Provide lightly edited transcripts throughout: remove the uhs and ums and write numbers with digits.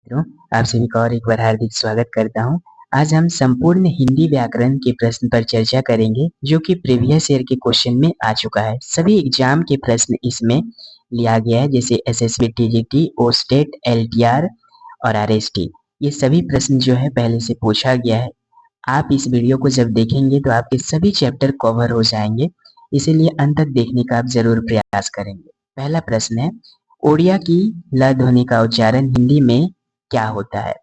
मित्रों, आप सभी का और एक बार हार्दिक स्वागत करता हूं। आज हम संपूर्ण हिंदी व्याकरण के प्रश्न पर चर्चा करेंगे जो कि प्रीवियस ईयर के क्वेश्चन में आ चुका है। सभी एग्जाम के प्रश्न इसमें लिया गया है, जैसे एसएसबी, टीजीटी, ओस्टेट, एलटीआर और आरएसटी। ये सभी प्रश्न जो है पहले से पूछा गया है। आप इस वीडियो को जब देखेंगे तो आपके सभी चैप्टर कवर हो जाएंगे, इसीलिए अंत तक देखने का आप जरूर प्रयास करेंगे। पहला प्रश्न है, ओडिया की ल ध्वनि का उच्चारण हिंदी में क्या होता है?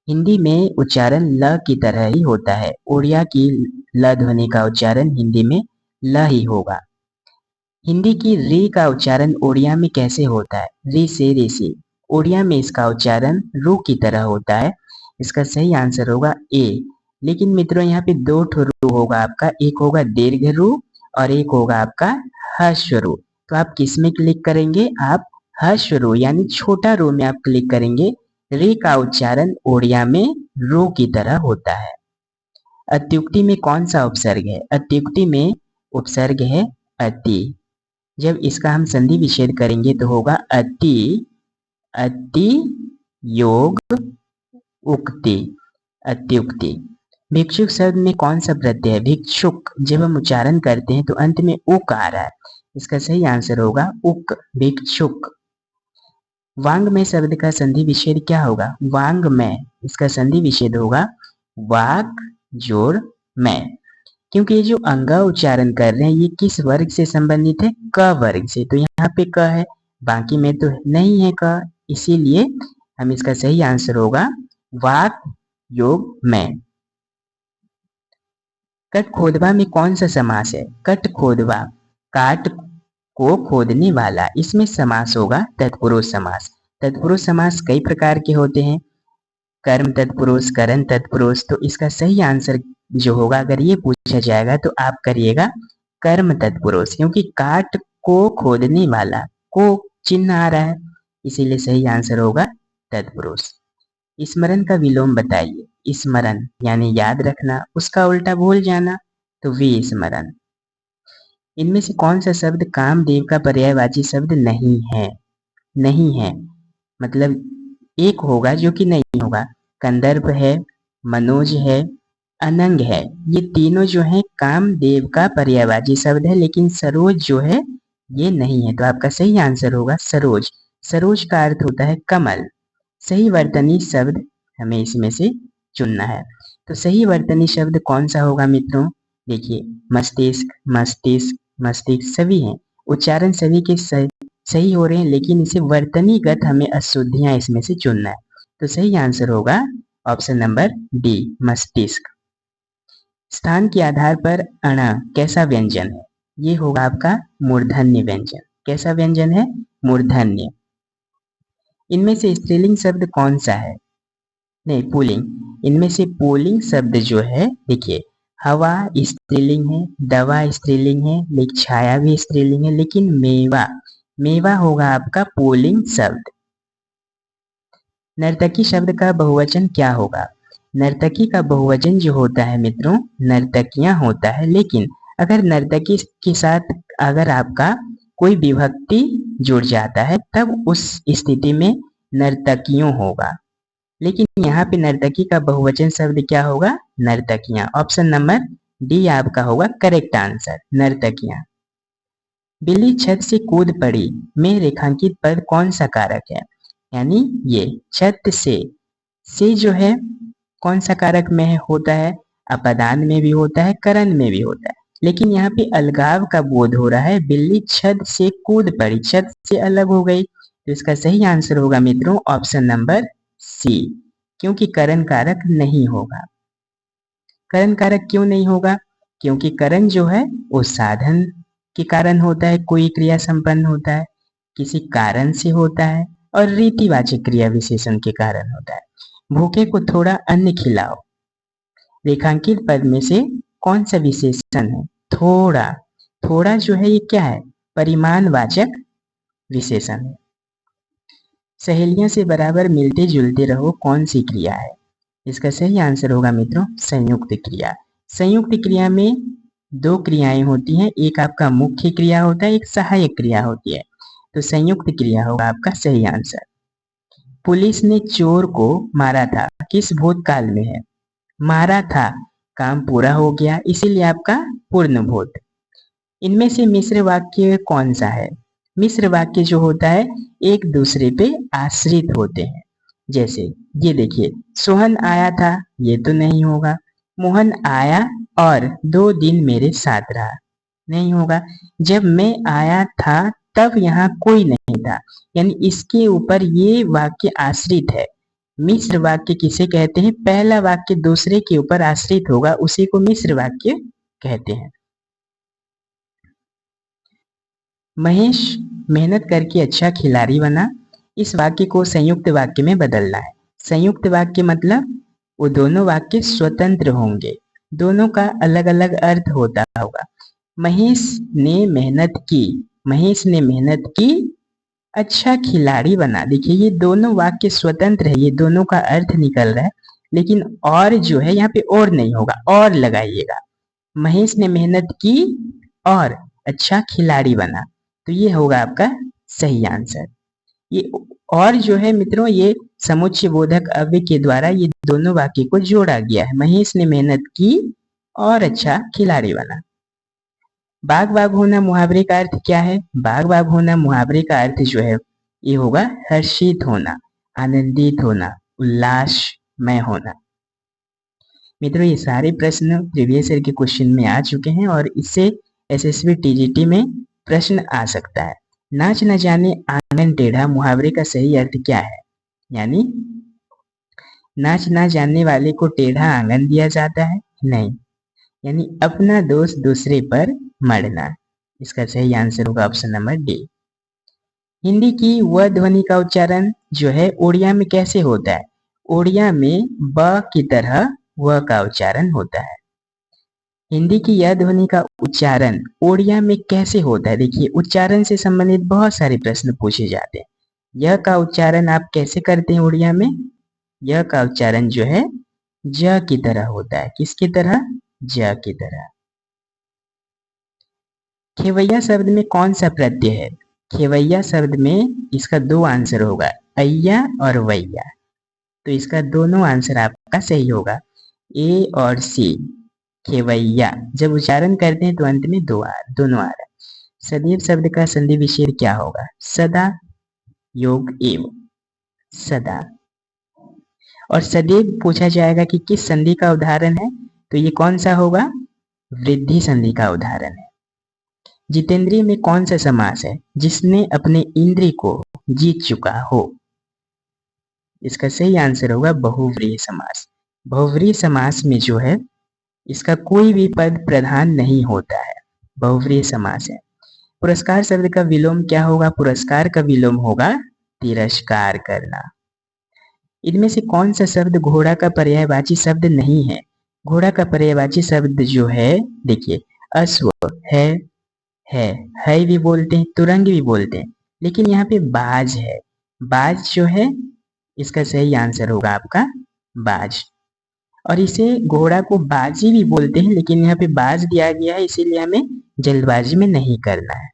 हिंदी में उच्चारण ल की तरह ही होता है। ओडिया की ल ध्वनि का उच्चारण हिंदी में ल ही होगा। हिंदी की री का उच्चारण ओडिया में कैसे होता है? री से ऋषि। ओडिया में इसका उच्चारण रू की तरह होता है। इसका सही आंसर होगा ए। लेकिन मित्रों, यहाँ पे दो ठो रू होगा आपका, एक होगा दीर्घ रू और एक होगा आपका ह्रस्व रू। तो आप किस में क्लिक करेंगे? आप ह्रस्व रू यानी छोटा रू में आप क्लिक करेंगे। री का उच्चारण ओडिया में रू की तरह होता है। अत्युक्ति में कौन सा उपसर्ग है? अत्युक्ति में उपसर्ग है अति। जब इसका हम संधि विच्छेद करेंगे तो होगा अति, अति योग उक्ति, अत्युक्ति। भिक्षुक शब्द में कौन सा प्रत्यय है? भिक्षुक जब हम उच्चारण करते हैं तो अंत में उक आ रहा है। इसका सही आंसर होगा उक, भिक्षुक। वांग्मय शब्द का संधि विच्छेद क्या होगा? वांग्मय, इसका संधि विच्छेद होगा वाक जोड़ मैं। क्योंकि ये जो अंगा उच्चारण कर रहे हैं ये किस वर्ग से संबंधित है? क वर्ग से। तो यहाँ पे क है, बाकी में तो नहीं है क, इसीलिए हम इसका सही आंसर होगा वाक योग मैं। कट खोदवा में कौन सा समास है? कट खोदवा, काट को खोदने वाला, इसमें समास होगा तत्पुरुष समास। तत्पुरुष समास कई प्रकार के होते हैं, कर्म तत्पुरुष, करण तत्पुरुष। तो इसका सही आंसर जो होगा, अगर ये पूछा जाएगा तो आप करिएगा कर्म तत्पुरुष, क्योंकि काट को खोदने वाला, को चिन्ह आ रहा है, इसीलिए सही आंसर होगा तत्पुरुष। स्मरण का विलोम बताइए। स्मरण यानी याद रखना, उसका उल्टा भूल जाना, तो विस्मरण। इनमें से कौन सा शब्द कामदेव का पर्यायवाची शब्द नहीं है? नहीं है मतलब एक होगा जो कि नहीं होगा। कंदर्प है, मनोज है, अनंग है, ये तीनों जो है कामदेव का पर्यायवाची शब्द है, लेकिन सरोज जो है ये नहीं है। तो आपका सही आंसर होगा सरोज। सरोज का अर्थ होता है कमल। सही वर्तनी शब्द हमें इसमें से चुनना है। तो सही वर्तनी शब्द कौन सा होगा मित्रों? देखिए, मस्तिष्क, मस्तिष्क, मस्तिष्क सभी हैं, उच्चारण सभी के सही हो रहे हैं, लेकिन इसे वर्तनीगत हमें अशुद्धियां इसमें से चुनना है। तो सही आंसर होगा ऑप्शन नंबर डी, मस्तिष्क। स्थान के आधार पर अण कैसा व्यंजन है? ये होगा आपका मूर्धन्य व्यंजन। कैसा व्यंजन है? मूर्धन्य। इनमें से स्त्रीलिंग शब्द कौन सा है? नहीं, पुल्लिंग। इनमें से पुल्लिंग शब्द जो है, देखिए, हवा स्त्रीलिंग है, दवा स्त्रीलिंग है, लेकिन छाया भी स्त्रीलिंग है, लेकिन मेवा, मेवा होगा आपका पुल्लिंग शब्द। नर्तकी शब्द का बहुवचन क्या होगा? नर्तकी का बहुवचन जो होता है मित्रों, नर्तकियां होता है, लेकिन अगर नर्तकी के साथ अगर आपका कोई विभक्ति जुड़ जाता है तब उस स्थिति में नर्तकियों होगा। लेकिन यहाँ पे नर्तकी का बहुवचन शब्द क्या होगा? नर्तकियां। ऑप्शन नंबर डी आपका होगा करेक्ट आंसर, नर्तकियां। बिल्ली छत से कूद पड़ी में रेखांकित पद कौन सा कारक है? यानी ये छत से जो है कौन सा कारक में होता है? अपदान में भी होता है, करण में भी होता है, लेकिन यहाँ पे अलगाव का बोध हो रहा है। बिल्ली छत से कूद पड़ी, छत से अलग हो गई, तो इसका सही आंसर होगा मित्रों ऑप्शन नंबर सी, क्योंकि करण कारक नहीं होगा। करण कारक क्यों नहीं होगा? क्योंकि करण जो है वो साधन के कारण होता है, कोई क्रिया संपन्न होता है, किसी कारण से होता है, और रीतिवाचक क्रिया विशेषण के कारण होता है। भूखे को थोड़ा अन्न खिलाओ, रेखांकित पद में से कौन सा विशेषण है? थोड़ा। थोड़ा जो है ये क्या है? परिमाणवाचक विशेषण है। सहेलियों से बराबर मिलते जुलते रहो कौन सी क्रिया है? इसका सही आंसर होगा मित्रों संयुक्त क्रिया। संयुक्त क्रिया में दो क्रियाएं होती हैं, एक आपका मुख्य क्रिया होता है, एक सहायक क्रिया होती है। तो संयुक्त क्रिया होगा आपका सही आंसर। पुलिस ने चोर को मारा था किस भूतकाल में है? मारा था, काम पूरा हो गया, इसीलिए आपका पूर्ण भूत। इनमें से मिश्र वाक्य कौन सा है? मिश्र वाक्य जो होता है एक दूसरे पे आश्रित होते हैं। जैसे ये देखिए, सोहन आया था, ये तो नहीं होगा। मोहन आया और 2 दिन मेरे साथ रहा, नहीं होगा। जब मैं आया था तब यहाँ कोई नहीं था, यानी इसके ऊपर ये वाक्य आश्रित है। मिश्र वाक्य किसे कहते हैं? पहला वाक्य दूसरे के ऊपर आश्रित होगा, उसी को मिश्र वाक्य कहते हैं। महेश मेहनत करके अच्छा खिलाड़ी बना। इस वाक्य को संयुक्त वाक्य में बदलना है। संयुक्त वाक्य मतलब वो दोनों वाक्य स्वतंत्र होंगे, दोनों का अलग अलग अर्थ होता होगा। महेश ने मेहनत की, महेश ने मेहनत की, अच्छा खिलाड़ी बना। देखिए ये दोनों वाक्य स्वतंत्र है, ये दोनों का अर्थ निकल रहा है, लेकिन और जो है यहाँ पे और नहीं होगा, और लगाइएगा। महेश ने मेहनत की और अच्छा खिलाड़ी बना, तो ये होगा आपका सही आंसर। ये और जो है मित्रों, ये समुच्चय बोधक अव्यय के द्वारा ये दोनों वाक्य को जोड़ा गया है। महेश ने मेहनत की और अच्छा खिलाड़ी बना। बाग बाग होना मुहावरे का अर्थ क्या है? बाग बाग होना मुहावरे का अर्थ जो है ये होगा हर्षित होना, आनंदित होना, उल्लासमय होना। मित्रों ये सारे प्रश्न प्रीवियस ईयर के क्वेश्चन में आ चुके हैं और इससे एसएसबी टीजीटी में प्रश्न आ सकता है। नाच न जाने आंगन टेढ़ा मुहावरे का सही अर्थ क्या है? यानी नाच ना जानने वाले को टेढ़ा आंगन दिया जाता है? नहीं, यानी अपना दोष दूसरे पर मढ़ना। इसका सही आंसर होगा ऑप्शन नंबर डी। हिंदी की व ध्वनि का उच्चारण जो है ओडिया में कैसे होता है? ओडिया में ब की तरह व का उच्चारण होता है। हिंदी की यह ध्वनि का उच्चारण ओडिया में कैसे होता है? देखिए उच्चारण से संबंधित बहुत सारे प्रश्न पूछे जाते हैं। यह का उच्चारण आप कैसे करते हैं ओडिया में? यह का उच्चारण जो है ज की तरह होता है। किसकी तरह? ज की तरह। खेवैया शब्द में कौन सा प्रत्यय है? खेवैया शब्द में इसका 2 आंसर होगा, अय्या और वैया। तो इसका दोनों आंसर आपका सही होगा, ए और सी। खेवैया जब उच्चारण करते हैं तो अंत में दोनों आ रहा है। सदैव शब्द का संधि विच्छेद क्या होगा? सदा योग एव, सदा। और सदैव पूछा जाएगा कि किस संधि का उदाहरण है, तो ये कौन सा होगा? वृद्धि संधि का उदाहरण है। जितेंद्रिय में कौन सा समास है? जिसने अपने इंद्रिय को जीत चुका हो। इसका सही आंसर होगा बहुव्रीहि समास। बहुव्रीहि समास में जो है इसका कोई भी पद प्रधान नहीं होता है, बहुव्रीहि समास है। पुरस्कार शब्द का विलोम क्या होगा? पुरस्कार का विलोम होगा तिरस्कार करना। इनमें से कौन सा शब्द घोड़ा का पर्यायवाची शब्द नहीं है? घोड़ा का पर्यायवाची शब्द जो है देखिए अश्व है भी बोलते हैं, तुरंग भी बोलते हैं, लेकिन यहाँ पे बाज है। बाज जो है इसका सही आंसर होगा आपका बाज। और इसे घोड़ा को बाजी भी बोलते हैं, लेकिन यहाँ पे बाज दिया गया है, इसीलिए हमें जल्दबाजी में नहीं करना है।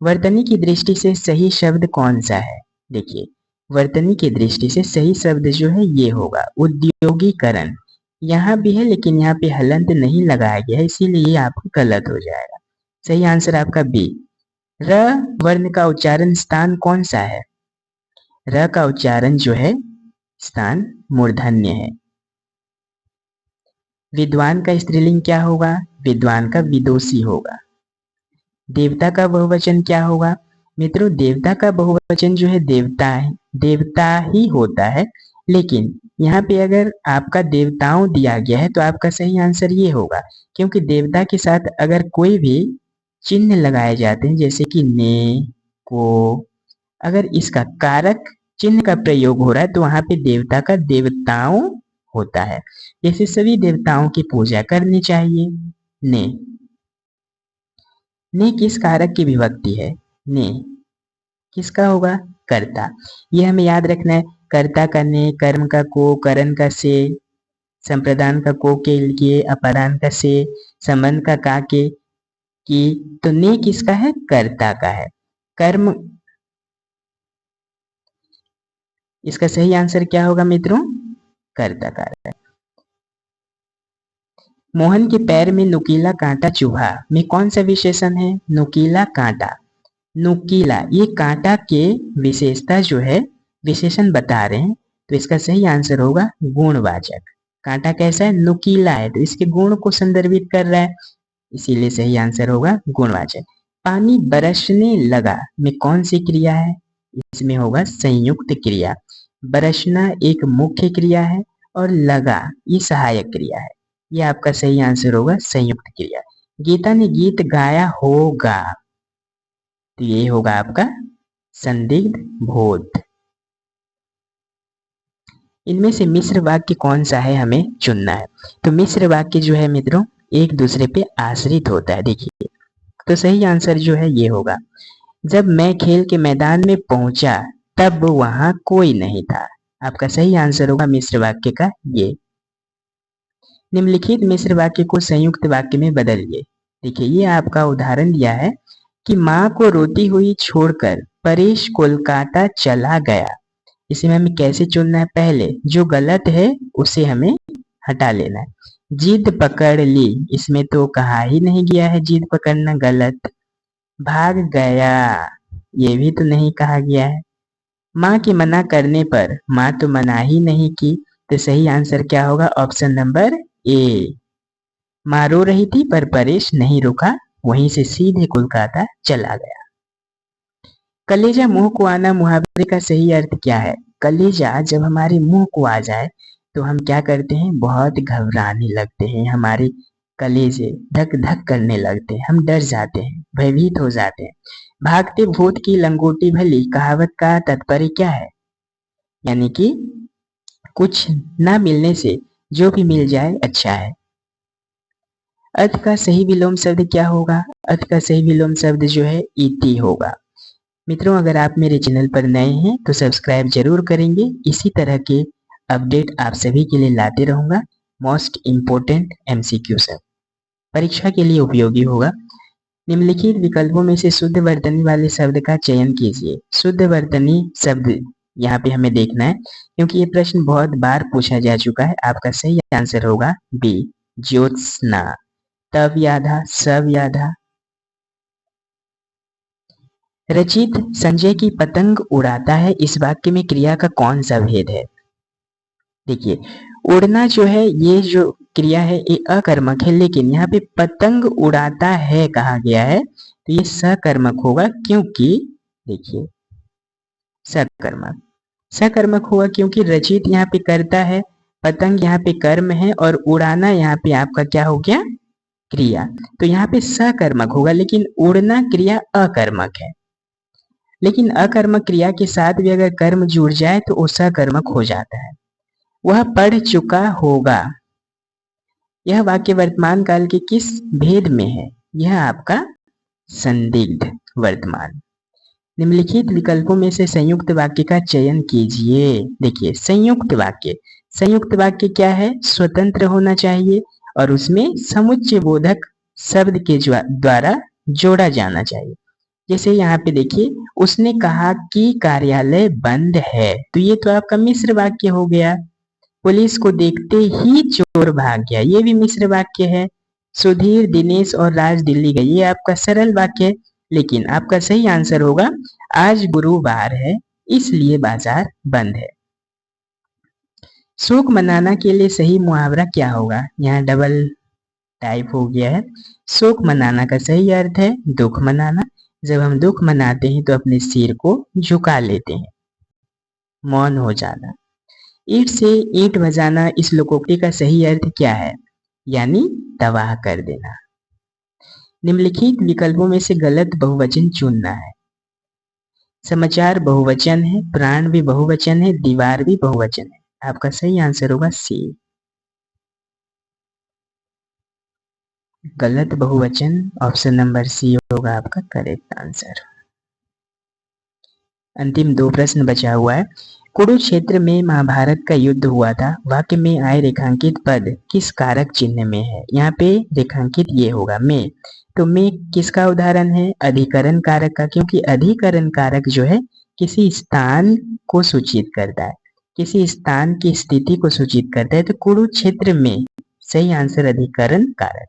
वर्तनी की दृष्टि से सही शब्द कौन सा है? देखिए वर्तनी की दृष्टि से सही शब्द जो है ये होगा उद्योगीकरण। यहाँ भी है लेकिन यहाँ पे हलंत नहीं लगाया गया है, इसीलिए ये आपको गलत हो जाएगा। सही आंसर आपका बी। र वर्ण का उच्चारण स्थान कौन सा है? र का उच्चारण जो है स्थान मूर्धन्य है। विद्वान का स्त्रीलिंग क्या होगा? विद्वान का विदोषी होगा। देवता का बहुवचन क्या होगा? मित्रों देवता का बहुवचन जो है देवता ही होता है, लेकिन यहाँ पे अगर आपका देवताओं दिया गया है तो आपका सही आंसर ये होगा, क्योंकि देवता के साथ अगर कोई भी चिन्ह लगाए जाते हैं जैसे कि ने, को, अगर इसका कारक चिन्ह का प्रयोग हो रहा है तो वहां पे देवता का देवताओं होता है। जैसे सभी देवताओं की पूजा करनी चाहिए। ने किस कारक की विभक्ति है? ने किसका होगा? कर्ता। ये हमें याद रखना है, कर्ता का ने, कर्म का को, करण का से, संप्रदान का को के लिए, अपादान का से, संबंध का का के की। तो ने किसका है? कर्ता का है। कर्म इसका सही आंसर क्या होगा मित्रों? कर्ता कारक। मोहन के पैर में नुकीला कांटा चुभा में कौन सा विशेषण है? नुकीला कांटा। नुकीला, ये कांटा के विशेषता जो है विशेषण बता रहे हैं, तो इसका सही आंसर होगा गुणवाचक। कांटा कैसा है? नुकीला है, तो इसके गुण को संदर्भित कर रहा है, इसीलिए सही आंसर होगा गुणवाचक। पानी बरसने लगा में कौन सी क्रिया है? इसमें होगा संयुक्त क्रिया। बरसना एक मुख्य क्रिया है और लगा ये सहायक क्रिया है। ये आपका सही आंसर होगा संयुक्त क्रिया। गीता ने गीत गाया होगा, तो ये होगा आपका संदिग्ध बोध। इनमें से मिश्र वाक्य कौन सा है हमें चुनना है। तो मिश्र वाक्य जो है मित्रों एक दूसरे पे आश्रित होता है। देखिए, तो सही आंसर जो है ये होगा, जब मैं खेल के मैदान में पहुंचा तब वहां कोई नहीं था। आपका सही आंसर होगा मिश्र वाक्य का ये। निम्नलिखित मिश्र वाक्य को संयुक्त वाक्य में बदलिए। देखिए, ये आपका उदाहरण दिया है कि माँ को रोती हुई छोड़कर परेश कोलकाता चला गया। इसे हमें कैसे चुनना है? पहले जो गलत है उसे हमें हटा लेना है। जिद पकड़ ली, इसमें तो कहा ही नहीं गया है जिद पकड़ना, गलत। भाग गया, ये भी तो नहीं कहा गया है। माँ के मना करने पर, माँ तो मना ही नहीं की, तो सही आंसर क्या होगा? Option number A. माँ रो रही थी पर परेश नहीं रुका, वहीं से सीधे कोलकाता चला गया। कलेजा मुंह को आना मुहावरे का सही अर्थ क्या है? कलेजा जब हमारे मुंह को आ जाए तो हम क्या करते हैं? बहुत घबराने लगते हैं, हमारे कलेजे धक धक करने लगते हैं, हम डर जाते हैं, भयभीत हो जाते हैं। भागते भूत की लंगोटी भली कहावत का तात्पर्य क्या है? यानी कि कुछ ना मिलने से जो भी मिल जाए अच्छा है। अर्थ का सही विलोम शब्द क्या होगा? अर्थ का सही विलोम शब्द जो है इति होगा। मित्रों, अगर आप मेरे चैनल पर नए हैं तो सब्सक्राइब जरूर करेंगे। इसी तरह के अपडेट आप सभी के लिए लाते रहूंगा। मोस्ट इम्पोर्टेंट MCQ सब परीक्षा के लिए उपयोगी होगा। निम्नलिखित विकल्पों में से शुद्ध वर्तनी वाले शब्द का चयन कीजिए। शुद्ध वर्तनी शब्द यहाँ पे हमें देखना है, क्योंकि ये प्रश्न बहुत बार पूछा जा चुका है। आपका सही आंसर होगा बी, ज्योत्सना। तब यादा, सब यादा। रचित संजय की पतंग उड़ाता है, इस वाक्य में क्रिया का कौन सा भेद है? देखिए, उड़ना जो है ये जो क्रिया है ये अकर्मक है, लेकिन यहाँ पे पतंग उड़ाता है कहा गया है, तो ये सकर्मक होगा। क्योंकि देखिए, सकर्मक होगा क्योंकि रचित यहाँ पे करता है, पतंग यहाँ पे कर्म है और उड़ाना यहाँ पे आपका क्या हो गया? क्रिया। तो यहाँ पे सकर्मक होगा, लेकिन उड़ना क्रिया अकर्मक है। लेकिन अकर्मक क्रिया के साथ भी अगर कर्म जुड़ जाए तो वो सकर्मक हो जाता है। वह पढ़ चुका होगा, यह वाक्य वर्तमान काल के किस भेद में है? यह आपका संदिग्ध वर्तमान। निम्नलिखित विकल्पों में से संयुक्त वाक्य का चयन कीजिए। देखिए, संयुक्त वाक्य क्या है? स्वतंत्र होना चाहिए और उसमें समुच्चय बोधक शब्द के द्वारा जोड़ा जाना चाहिए। जैसे यहाँ पे देखिए, उसने कहा कि कार्यालय बंद है, तो ये तो आपका मिश्र वाक्य हो गया। पुलिस को देखते ही चोर भाग गया, ये भी मिश्र वाक्य है। सुधीर, दिनेश और राज दिल्ली गए, ये आपका सरल वाक्य है। लेकिन आपका सही आंसर होगा आज गुरुवार है इसलिए बाजार बंद है। शोक मनाना के लिए सही मुहावरा क्या होगा? यहाँ डबल टाइप हो गया है। शोक मनाना का सही अर्थ है दुख मनाना। जब हम दुख मनाते हैं तो अपने सिर को झुका लेते हैं, मौन हो जाना। ईंट से ईंट बजाना, इस लोकोक्ति का सही अर्थ क्या है? यानी तबाह कर देना। निम्नलिखित विकल्पों में से गलत बहुवचन चुनना है। समाचार बहुवचन है, प्राण भी बहुवचन है, दीवार भी बहुवचन है। आपका सही आंसर होगा सी, गलत बहुवचन। ऑप्शन नंबर सी होगा आपका करेक्ट आंसर। अंतिम दो प्रश्न बचा हुआ है। कुरुक्षेत्र में महाभारत का युद्ध हुआ था, वाक्य में आए रेखांकित पद किस कारक चिन्ह में है? यहाँ पे रेखांकित ये होगा में, तो में किसका उदाहरण है? अधिकरण कारक का, क्योंकि अधिकरण कारक जो है किसी स्थान को सूचित करता है, किसी स्थान की स्थिति को सूचित करता है, तो कुरुक्षेत्र में सही आंसर अधिकरण कारक।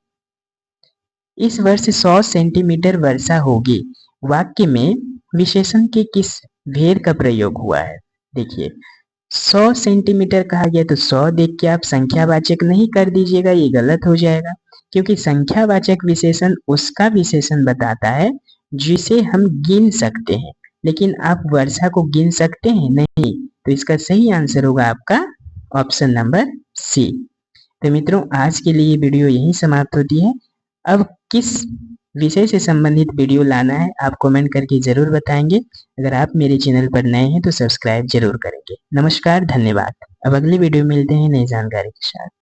इस वर्ष 100 सेंटीमीटर वर्षा होगी वाक्य में विशेषण के किस भेद का प्रयोग हुआ है? देखिए 100 सेंटीमीटर कहा गया तो 100 देख के आप संख्यावाचक नहीं कर दीजिएगा, ये गलत हो जाएगा, क्योंकि संख्यावाचक विशेषण उसका विशेषण बताता है जिसे हम गिन सकते हैं, लेकिन आप वर्षा को गिन सकते हैं नहीं, तो इसका सही आंसर होगा आपका ऑप्शन नंबर सी। तो मित्रों आज के लिए वीडियो यहीं समाप्त होती है। अब किस विषय से संबंधित वीडियो लाना है आप कमेंट करके जरूर बताएंगे। अगर आप मेरे चैनल पर नए हैं तो सब्सक्राइब जरूर करेंगे। नमस्कार, धन्यवाद। अब अगली वीडियो मिलते हैं नई जानकारी के साथ।